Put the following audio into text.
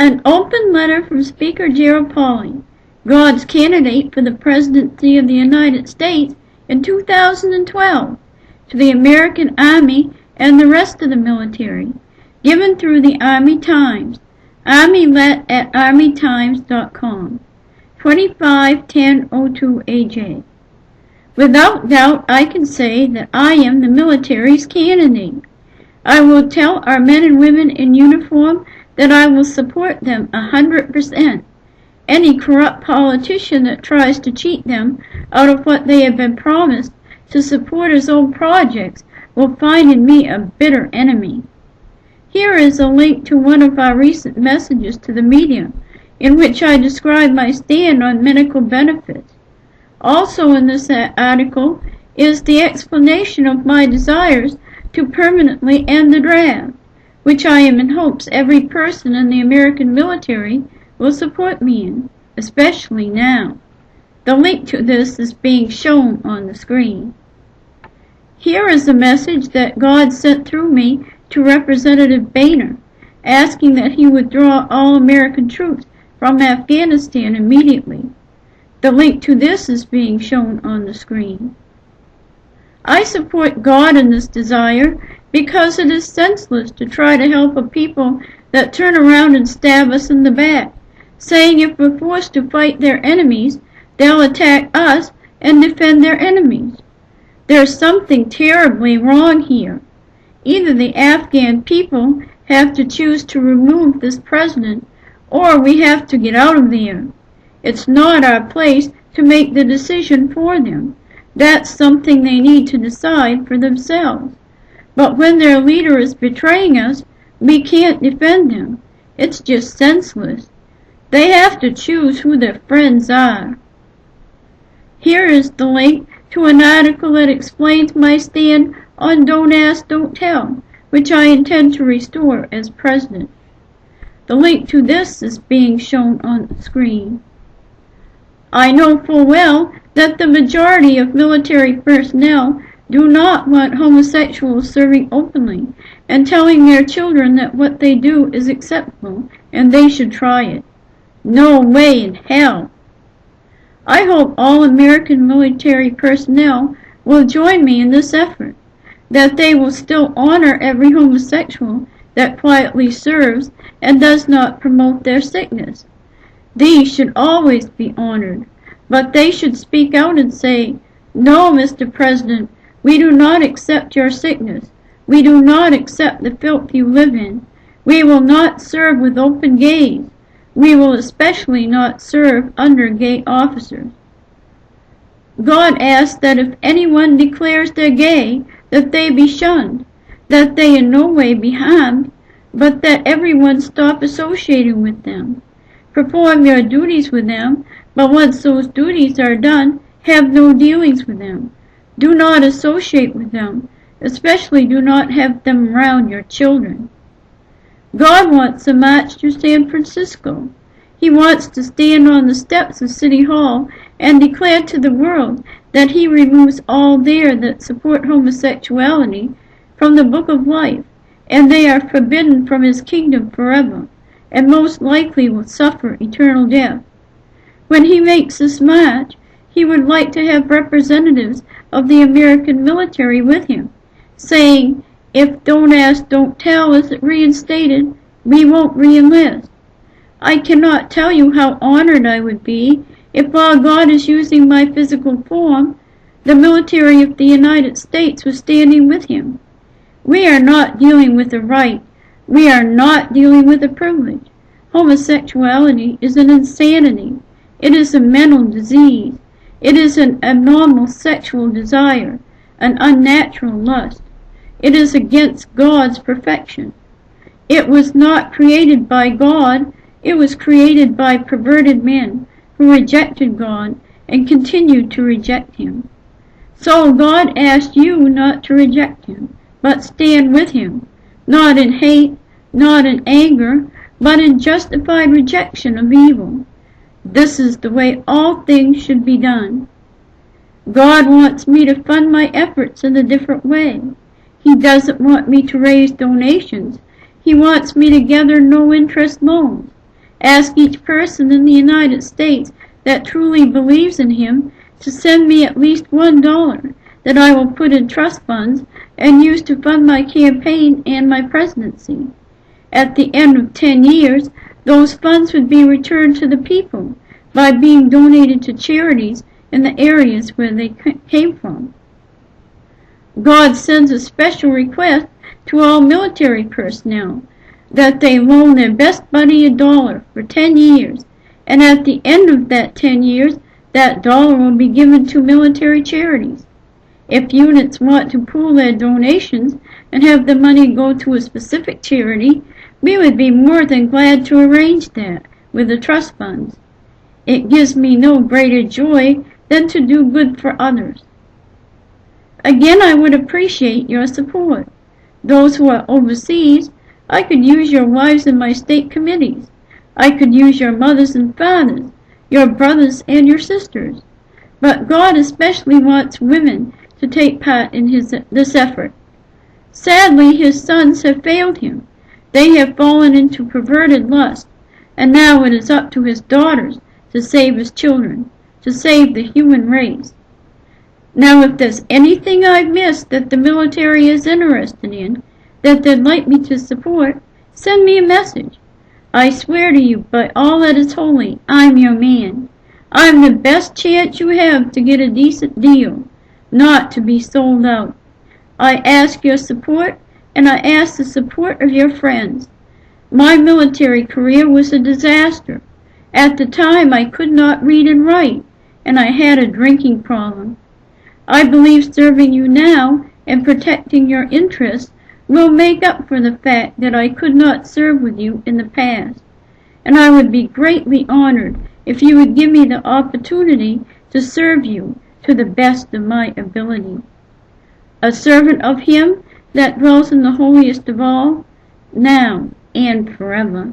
An open letter from Speaker Gerald Polley, God's candidate for the Presidency of the United States in 2012, to the American Army and the rest of the military, given through the Army Times, armylet@armytimes.com, 25-1002 AJ. Without doubt, I can say that I am the military's candidate. I will tell our men and women in uniform that I will support them 100%. Any corrupt politician that tries to cheat them out of what they have been promised to support his own projects will find in me a bitter enemy. Here is a link to one of our recent messages to the media, in which I describe my stand on medical benefits. Also in this article is the explanation of my desires to permanently end the draft, which I am in hopes every person in the American military will support me in, especially now. The link to this is being shown on the screen. Here is a message that God sent through me to Representative Boehner, asking that he withdraw all American troops from Afghanistan immediately. The link to this is being shown on the screen. I support God in this desire because it is senseless to try to help a people that turn around and stab us in the back, saying if we're forced to fight their enemies, they'll attack us and defend their enemies. There's something terribly wrong here. Either the Afghan people have to choose to remove this president, or we have to get out of there. It's not our place to make the decision for them. That's something they need to decide for themselves. But when their leader is betraying us, we can't defend them. It's just senseless. They have to choose who their friends are. Here is the link to an article that explains my stand on Don't Ask, Don't Tell, which I intend to restore as president. The link to this is being shown on the screen. I know full well that the majority of military personnel do not want homosexuals serving openly and telling their children that what they do is acceptable and they should try it. No way in hell. I hope all American military personnel will join me in this effort, that they will still honor every homosexual that quietly serves and does not promote their sickness. These should always be honored, but they should speak out and say, "No, Mr. President, we do not accept your sickness. We do not accept the filth you live in. We will not serve with open gays. We will especially not serve under gay officers." God asks that if anyone declares they're gay, that they be shunned, that they in no way be harmed, but that everyone stop associating with them. Perform your duties with them, but once those duties are done, have no dealings with them. Do not associate with them, especially do not have them around your children. God wants a march to San Francisco. He wants to stand on the steps of City Hall and declare to the world that he removes all there that support homosexuality from the book of life, and they are forbidden from his kingdom forever, and most likely will suffer eternal death. When he makes this march, he would like to have representatives of the American military with him, saying, "If Don't Ask, Don't Tell is reinstated, we won't re-enlist." I cannot tell you how honored I would be if, while God is using my physical form, the military of the United States was standing with him. We are not dealing with a right. We are not dealing with a privilege. Homosexuality is an insanity. It is a mental disease. It is an abnormal sexual desire, an unnatural lust. It is against God's perfection. It was not created by God. It was created by perverted men who rejected God and continued to reject him. So God asked you not to reject him, but stand with him, not in hate, not in anger, but in justified rejection of evil. This is the way all things should be done. God wants me to fund my efforts in a different way. He doesn't want me to raise donations. He wants me to gather no-interest loans. Ask each person in the United States that truly believes in him to send me at least $1 that I will put in trust funds and use to fund my campaign and my presidency. At the end of 10 years, those funds would be returned to the people by being donated to charities in the areas where they came from. God sends a special request to all military personnel that they loan their best buddy $1 for 10 years, and at the end of that 10 years, that dollar will be given to military charities. If units want to pool their donations and have the money go to a specific charity, we would be more than glad to arrange that with the trust funds. It gives me no greater joy than to do good for others. Again, I would appreciate your support. Those who are overseas, I could use your wives in my state committees. I could use your mothers and fathers, your brothers and your sisters. But God especially wants women to take part in this effort. Sadly, his sons have failed him. They have fallen into perverted lust, and now it is up to his daughters to save his children, to save the human race. Now, if there's anything I've missed that the military is interested in, that they'd like me to support, send me a message. I swear to you, by all that is holy, I'm your man. I'm the best chance you have to get a decent deal, not to be sold out. I ask your support, and I ask the support of your friends. My military career was a disaster. At the time, I could not read and write, and I had a drinking problem. I believe serving you now and protecting your interests will make up for the fact that I could not serve with you in the past, and I would be greatly honored if you would give me the opportunity to serve you to the best of my ability. A servant of him that dwells in the holiest of all, now and forever.